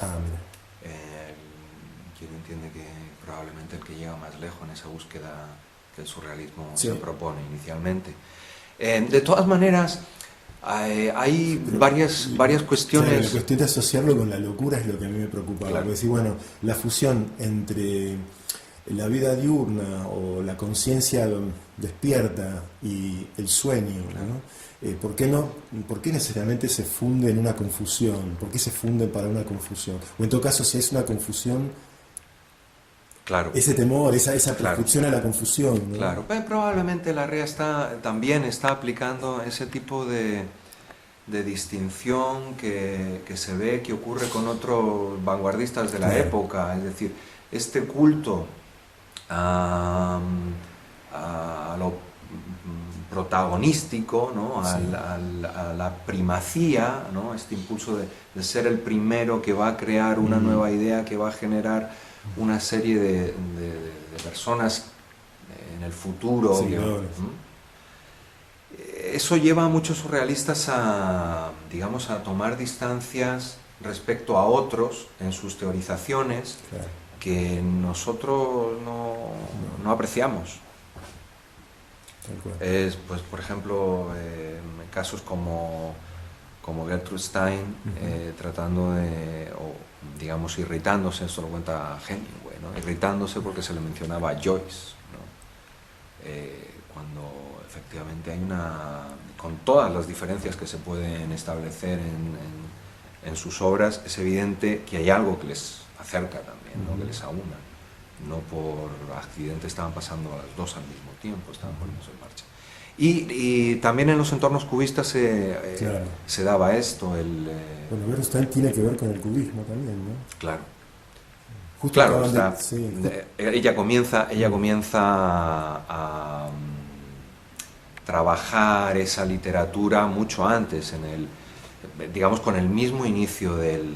Ah, mira. Quien entiende que probablemente el que llega más lejos en esa búsqueda que el surrealismo Sí. se propone inicialmente. De todas maneras, hay Pero, varias claro, la cuestiones. cuestión de asociarlo con la locura es lo que a mí me preocupaba. Claro, Porque decir, bueno, la fusión entre la vida diurna o la conciencia despierta y el sueño, claro, ¿no? ¿Por qué no? ¿Por qué necesariamente se funde en una confusión? ¿Por qué se funde para una confusión? O en todo caso, si es una confusión, claro, ese temor, esa claro. prescripción a la confusión, ¿no? Claro, probablemente la REA también está aplicando ese tipo de distinción que se ve que ocurre con otros vanguardistas de la Claro, época, es decir, este culto a, a lo protagonístico, ¿no? sí. A la primacía, ¿no? Este impulso de ser el primero que va a crear una Mm, nueva idea, que va a generar una serie de personas en el futuro. seguidores. Eso lleva a muchos surrealistas a, digamos, a tomar distancias respecto a otros en sus teorizaciones Claro, que nosotros no, no apreciamos. tal cual. Es, pues, por ejemplo, casos como Gertrude Stein Ujú. tratando de, o digamos, irritándose, esto lo cuenta Hemingway, ¿no? Irritándose porque se le mencionaba a Joyce, ¿no? Cuando efectivamente hay una, con todas las diferencias que se pueden establecer en sus obras, es evidente que hay algo que les acerca también, ¿no? Que les aúna. No por accidente estaban pasando a las dos al mismo tiempo, estaban poniéndose en marcha. Y también en los entornos cubistas Claro. se daba esto, Bueno, Bernstein tiene que ver con el cubismo también, ¿no? claro, Justo claro, acaban de... está, Sí, ella comienza a trabajar esa literatura mucho antes, digamos, con el mismo inicio del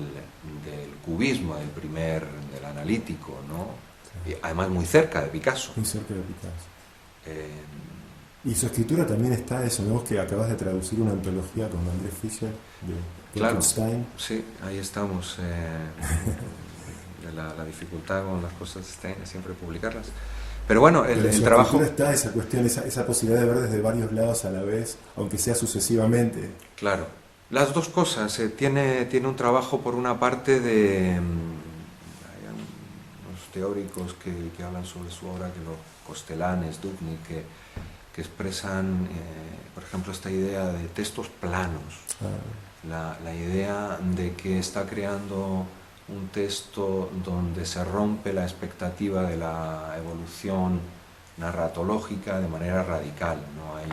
cubismo, del analítico, ¿no? Y además muy cerca de Picasso. muy cerca de Picasso. Eh, Y su escritura también está eso, ¿no? Que acabas de traducir una antología con Andrés Fischer de Gertrude claro, Stein. sí, ahí estamos. La dificultad con las cosas es siempre publicarlas. Pero bueno, Pero en el su escritura trabajo, está esa cuestión, esa posibilidad de ver desde varios lados a la vez, aunque sea sucesivamente. claro, las dos cosas. Tiene un trabajo por una parte hay unos teóricos que hablan sobre su obra, que lo Costellanes, Dubny, que expresan, por ejemplo, esta idea de textos planos, Ah, la idea de que está creando un texto donde se rompe la expectativa de la evolución narratológica de manera radical. No hay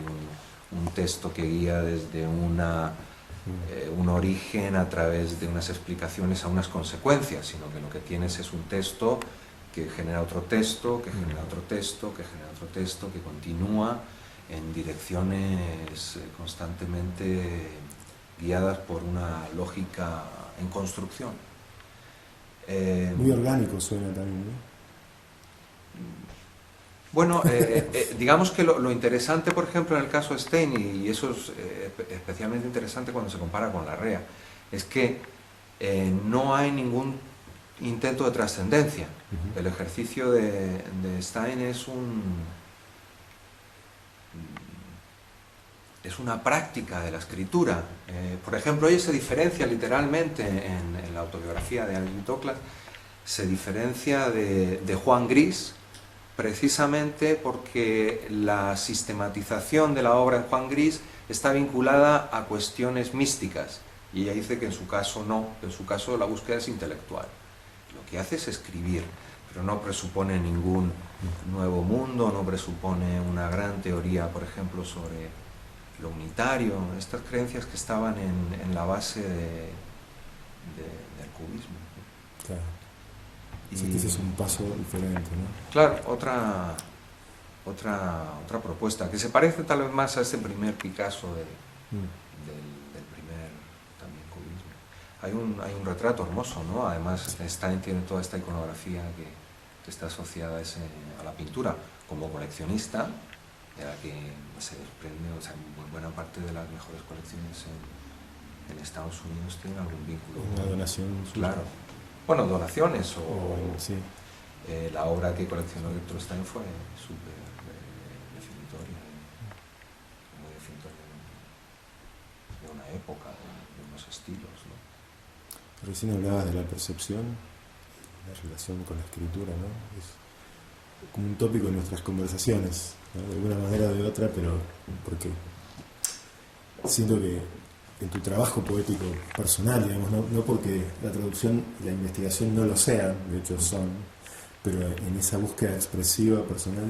un texto que guía desde un origen a través de unas explicaciones a unas consecuencias, sino que lo que tienes es un texto que genera otro texto, que genera otro texto, que genera otro texto, que continúa en direcciones constantemente guiadas por una lógica en construcción. muy orgánico suena también, ¿no? Bueno, digamos que lo interesante, por ejemplo, en el caso de Stein, y eso es especialmente interesante cuando se compara con la REA, es que no hay ningún intento de trascendencia. El ejercicio de Stein es una práctica de la escritura. Por ejemplo, ella se diferencia literalmente en la autobiografía de Alvin Tocklas, se diferencia de Juan Gris, precisamente porque la sistematización de la obra de Juan Gris está vinculada a cuestiones místicas, y ella dice que en su caso no, en su caso la búsqueda es intelectual. Lo que hace es escribir, pero no presupone ningún nuevo mundo, no presupone una gran teoría, por ejemplo, sobre lo unitario, estas creencias que estaban en la base del cubismo. Claro. O sea que ese Y es un paso diferente, ¿no? claro, otra propuesta, que se parece tal vez más a ese primer Picasso del primer también cubismo. Hay un retrato hermoso, ¿no? Además, Stein tiene toda esta iconografía que está asociada a la pintura como coleccionista, de la que se desprende, o sea, muy buena parte de las mejores colecciones en Estados Unidos tienen algún vínculo. Una donación suya. Claro, Bueno, donaciones Sí. La obra que coleccionó Gertrude Stein fue súper definitoria, muy definitoria de una época, de unos estilos, ¿no? Recién hablabas de la percepción, la relación con la escritura, ¿no? Es como un tópico en nuestras conversaciones, ¿no? De alguna manera o de otra, pero porque siento que en tu trabajo poético personal, digamos, no porque la traducción y la investigación no lo sean, de hecho son, pero en esa búsqueda expresiva personal,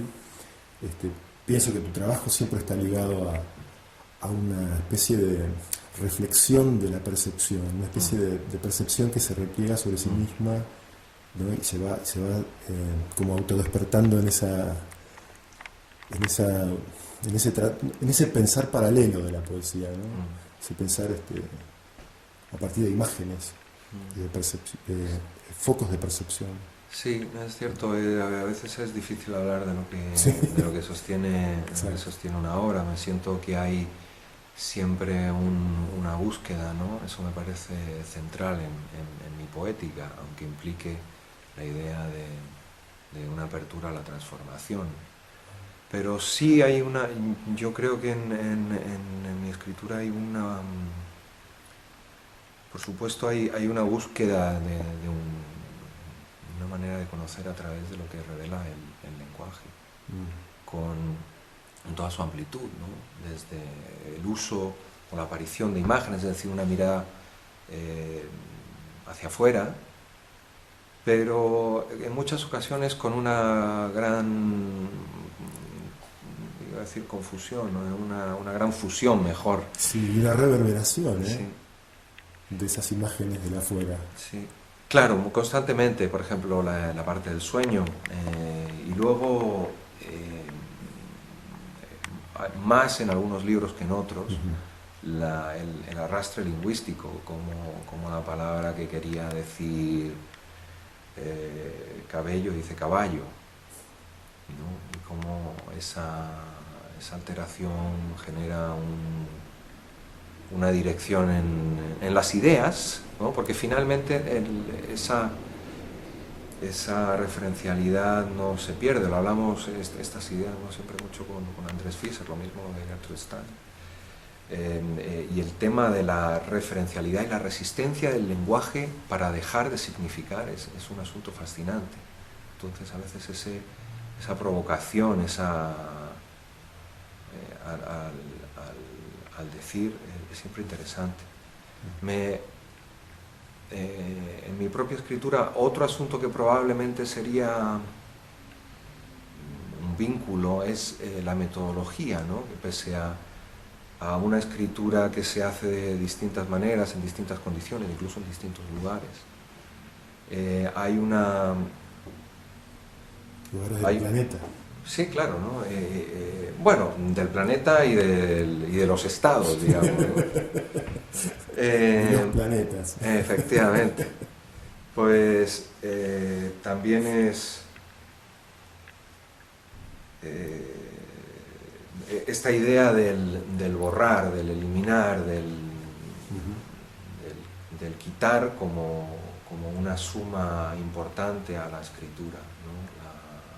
pienso que tu trabajo siempre está ligado a una especie de reflexión de la percepción, una especie de percepción que se repliega sobre sí misma, ¿no? Y se va como autodespertando en ese pensar paralelo de la poesía, ¿no? Ese pensar a partir de imágenes y de focos de percepción. Sí, es cierto, a veces es difícil hablar de lo que sostiene una obra. Me siento que hay siempre una búsqueda, ¿no? Eso me parece central en mi poética, aunque implique la idea de una apertura a la transformación. Pero sí yo creo que en mi escritura hay por supuesto hay una búsqueda de una manera de conocer a través de lo que revela el lenguaje, en toda su amplitud, ¿no? Desde el uso o la aparición de imágenes, es decir, una mirada hacia afuera, pero en muchas ocasiones con una gran, iba a decir confusión, ¿no? Una gran fusión mejor. Sí, una reverberación, Sí. De esas imágenes de la afuera. Sí. Claro, constantemente, por ejemplo, la parte del sueño, y luego más en algunos libros que en otros, el arrastre lingüístico, como la palabra que quería decir cabello dice caballo, ¿no? Y cómo esa alteración genera una dirección en las ideas, ¿no? Porque finalmente esa referencialidad no se pierde. Lo hablamos, estas ideas, ¿no? Siempre mucho con Andrés Fischer, lo mismo de Gertrude Stein. Y el tema de la referencialidad y la resistencia del lenguaje para dejar de significar es un asunto fascinante. Entonces a veces esa provocación, al decir, es siempre interesante. En mi propia escritura, otro asunto que probablemente sería un vínculo es la metodología, ¿no? Que pese a una escritura que se hace de distintas maneras, en distintas condiciones, incluso en distintos lugares, hay una... Lugares del planeta. Sí, claro, ¿no? Bueno, del planeta y de los estados, digamos, ¿no? Los planetas. Efectivamente. Pues también es esta idea del borrar, del eliminar, del quitar como una suma importante a la escritura, ¿no?